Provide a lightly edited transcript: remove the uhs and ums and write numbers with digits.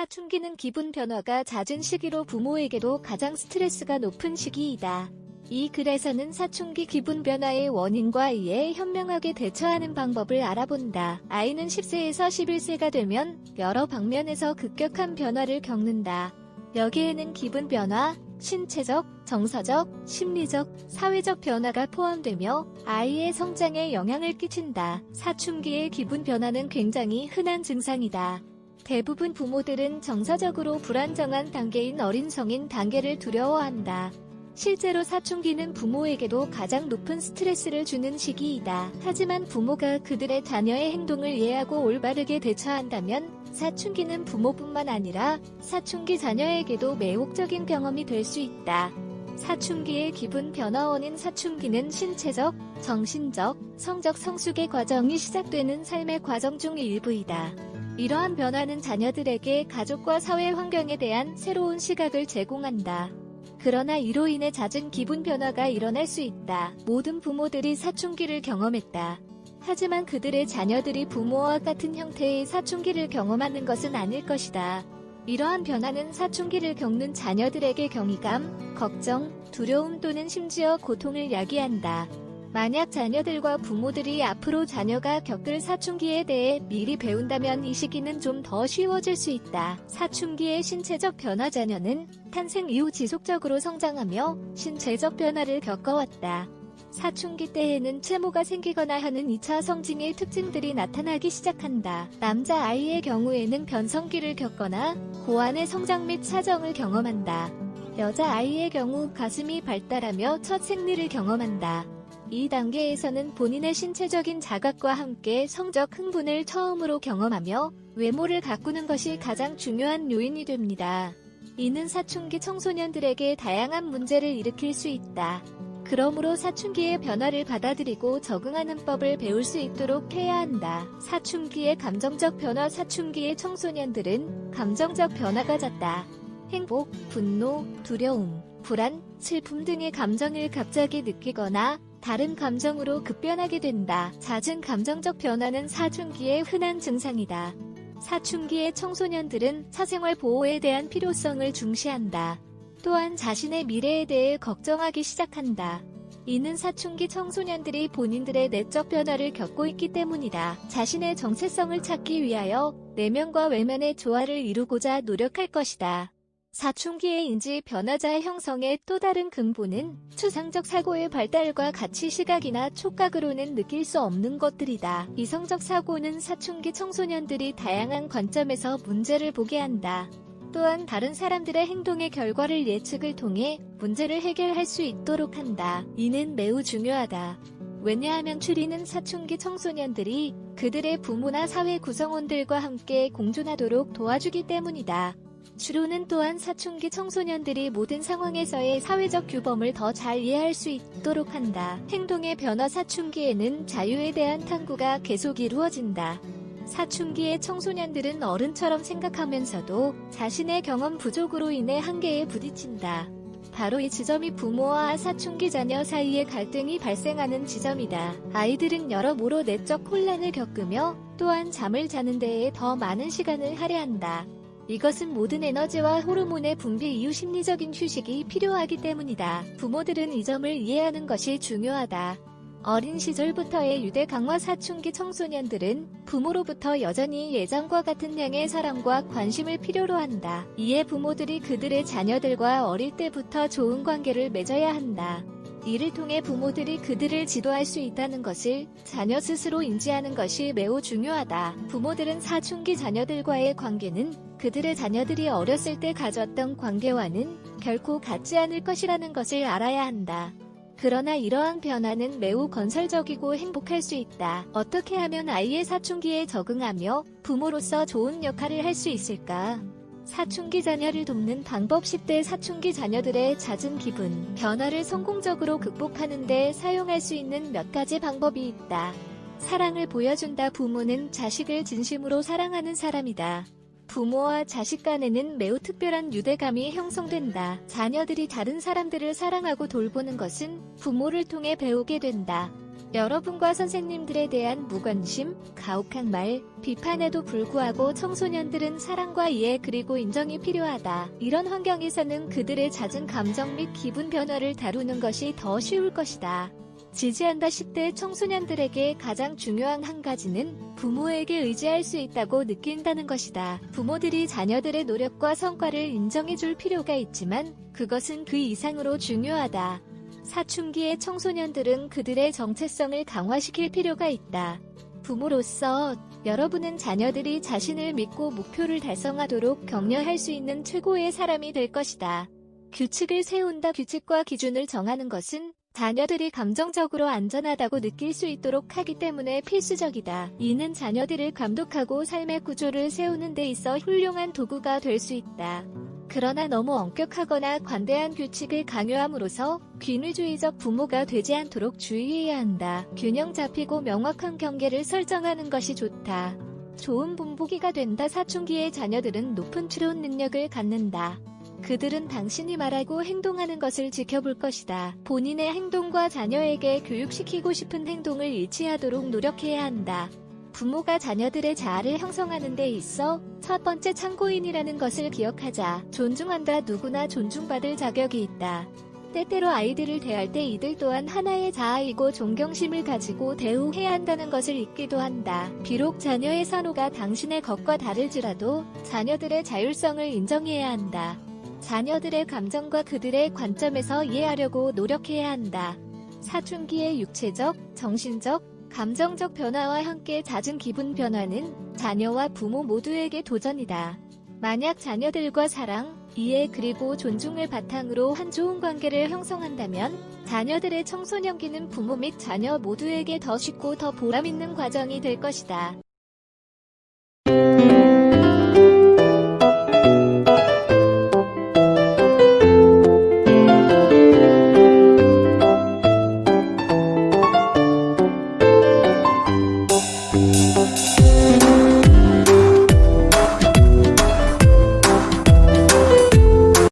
사춘기는 기분 변화가 잦은 시기로 부모에게도 가장 스트레스가 높은 시기이다. 이 글에서는 사춘기 기분 변화의 원인과 이에 현명하게 대처하는 방법을 알아본다. 아이는 10세에서 11세가 되면 여러 방면에서 급격한 변화를 겪는다. 여기에는 기분 변화, 신체적, 정서적, 심리적, 사회적 변화가 포함되며 아이의 성장에 영향을 끼친다. 사춘기의 기분 변화는 굉장히 흔한 증상이다. 대부분 부모들은 정서적으로 불안정한 단계인 어린 성인 단계를 두려워한다. 실제로 사춘기는 부모에게도 가장 높은 스트레스를 주는 시기이다. 하지만 부모가 그들의 자녀의 행동을 이해하고 올바르게 대처한다면 사춘기는 부모뿐만 아니라 사춘기 자녀에게도 매혹적인 경험이 될 수 있다. 사춘기의 기분 변화 원인 사춘기는 신체적, 정신적, 성적 성숙의 과정이 시작되는 삶의 과정 중 일부이다. 이러한 변화는 자녀들에게 가족과 사회 환경에 대한 새로운 시각을 제공한다. 그러나 이로 인해 잦은 기분 변화가 일어날 수 있다. 모든 부모들이 사춘기를 경험했다. 하지만 그들의 자녀들이 부모와 같은 형태의 사춘기를 경험하는 것은 아닐 것이다. 이러한 변화는 사춘기를 겪는 자녀들에게 경이감, 걱정, 두려움 또는 심지어 고통을 야기한다. 만약 자녀들과 부모들이 앞으로 자녀가 겪을 사춘기에 대해 미리 배운다면 이 시기는 좀 더 쉬워질 수 있다. 사춘기의 신체적 변화 자녀는 탄생 이후 지속적으로 성장하며 신체적 변화를 겪어왔다. 사춘기 때에는 채모가 생기거나 하는 2차 성징의 특징들이 나타나기 시작한다. 남자아이의 경우에는 변성기를 겪거나 고환의 성장 및 사정을 경험한다. 여자아이의 경우 가슴이 발달하며 첫 생리를 경험한다. 이 단계에서는 본인의 신체적인 자각과 함께 성적 흥분을 처음으로 경험하며 외모를 가꾸는 것이 가장 중요한 요인이 됩니다. 이는 사춘기 청소년들에게 다양한 문제를 일으킬 수 있다. 그러므로 사춘기의 변화를 받아들이고 적응하는 법을 배울 수 있도록 해야 한다. 사춘기의 감정적 변화 사춘기의 청소년들은 감정적 변화가 잦다. 행복, 분노, 두려움, 불안, 슬픔 등의 감정을 갑자기 느끼거나 다른 감정으로 급변하게 된다. 잦은 감정적 변화는 사춘기의 흔한 증상이다. 사춘기의 청소년들은 사생활 보호에 대한 필요성을 중시한다. 또한 자신의 미래에 대해 걱정하기 시작한다. 이는 사춘기 청소년들이 본인들의 내적 변화를 겪고 있기 때문이다. 자신의 정체성을 찾기 위하여 내면과 외면의 조화를 이루고자 노력할 것이다. 사춘기의 인지 변화자의 형성의 또 다른 근본은 추상적 사고의 발달과 가치 시각이나 촉각으로는 느낄 수 없는 것들이다. 이성적 사고는 사춘기 청소년들이 다양한 관점에서 문제를 보게 한다. 또한 다른 사람들의 행동의 결과를 예측을 통해 문제를 해결할 수 있도록 한다. 이는 매우 중요하다. 왜냐하면 추리는 사춘기 청소년들이 그들의 부모나 사회 구성원들과 함께 공존하도록 도와주기 때문이다. 추론은 또한 사춘기 청소년들이 모든 상황에서의 사회적 규범을 더 잘 이해할 수 있도록 한다. 행동의 변화 사춘기에는 자유에 대한 탐구가 계속 이루어진다. 사춘기의 청소년들은 어른처럼 생각하면서도 자신의 경험 부족으로 인해 한계에 부딪힌다. 바로 이 지점이 부모와 사춘기 자녀 사이의 갈등이 발생하는 지점이다. 아이들은 여러모로 내적 혼란을 겪으며 또한 잠을 자는 데에 더 많은 시간을 할애한다. 이것은 모든 에너지와 호르몬의 분비 이후 심리적인 휴식이 필요하기 때문이다. 부모들은 이 점을 이해하는 것이 중요하다. 어린 시절부터의 유대 강화 사춘기 청소년들은 부모로부터 여전히 예전과 같은 양의 사랑과 관심을 필요로 한다. 이에 부모들이 그들의 자녀들과 어릴 때부터 좋은 관계를 맺어야 한다. 이를 통해 부모들이 그들을 지도할 수 있다는 것을 자녀 스스로 인지하는 것이 매우 중요하다. 부모들은 사춘기 자녀들과의 관계는 그들의 자녀들이 어렸을 때 가졌던 관계와는 결코 같지 않을 것이라는 것을 알아야 한다. 그러나 이러한 변화는 매우 건설적이고 행복할 수 있다. 어떻게 하면 아이의 사춘기에 적응하며 부모로서 좋은 역할을 할 수 있을까? 사춘기 자녀를 돕는 방법 10대 사춘기 자녀들의 잦은 기분 변화를 성공적으로 극복하는 데 사용할 수 있는 몇 가지 방법이 있다. 사랑을 보여준다. 부모는 자식을 진심으로 사랑하는 사람이다. 부모와 자식 간에는 매우 특별한 유대감이 형성된다. 자녀들이 다른 사람들을 사랑하고 돌보는 것은 부모를 통해 배우게 된다. 여러분과 선생님들에 대한 무관심, 가혹한 말, 비판에도 불구하고 청소년들은 사랑과 이해 그리고 인정이 필요하다. 이런 환경에서는 그들의 잦은 감정 및 기분 변화를 다루는 것이 더 쉬울 것이다. 지지한다. 10대 청소년들에게 가장 중요한 한 가지는 부모에게 의지할 수 있다고 느낀다는 것이다. 부모들이 자녀들의 노력과 성과를 인정해줄 필요가 있지만 그것은 그 이상으로 중요하다. 사춘기의 청소년들은 그들의 정체성을 강화시킬 필요가 있다. 부모로서 여러분은 자녀들이 자신을 믿고 목표를 달성하도록 격려할 수 있는 최고의 사람이 될 것이다. 규칙을 세운다. 규칙과 기준을 정하는 것은 자녀들이 감정적으로 안전하다고 느낄 수 있도록 하기 때문에 필수적이다. 이는 자녀들을 감독하고 삶의 구조를 세우는 데 있어 훌륭한 도구가 될 수 있다. 그러나 너무 엄격하거나 관대한 규칙을 강요함으로써 권위주의적 부모가 되지 않도록 주의해야 한다. 균형 잡히고 명확한 경계를 설정하는 것이 좋다. 좋은 본보기가 된다. 사춘기의 자녀들은 높은 추론 능력을 갖는다. 그들은 당신이 말하고 행동하는 것을 지켜볼 것이다. 본인의 행동과 자녀에게 교육시키고 싶은 행동을 일치하도록 노력해야 한다. 부모가 자녀들의 자아를 형성하는 데 있어 첫 번째 참고인이라는 것을 기억하자. 존중한다. 누구나 존중받을 자격이 있다. 때때로 아이들을 대할 때 이들 또한 하나의 자아이고 존경심을 가지고 대우해야 한다는 것을 잊기도 한다. 비록 자녀의 선호가 당신의 것과 다를지라도 자녀들의 자율성을 인정해야 한다. 자녀들의 감정과 그들의 관점에서 이해하려고 노력해야 한다. 사춘기의 육체적, 정신적, 감정적 변화와 함께 잦은 기분 변화는 자녀와 부모 모두에게 도전이다. 만약 자녀들과 사랑, 이해 그리고 존중을 바탕으로 한 좋은 관계를 형성한다면 자녀들의 청소년기는 부모 및 자녀 모두에게 더 쉽고 더 보람있는 과정이 될 것이다.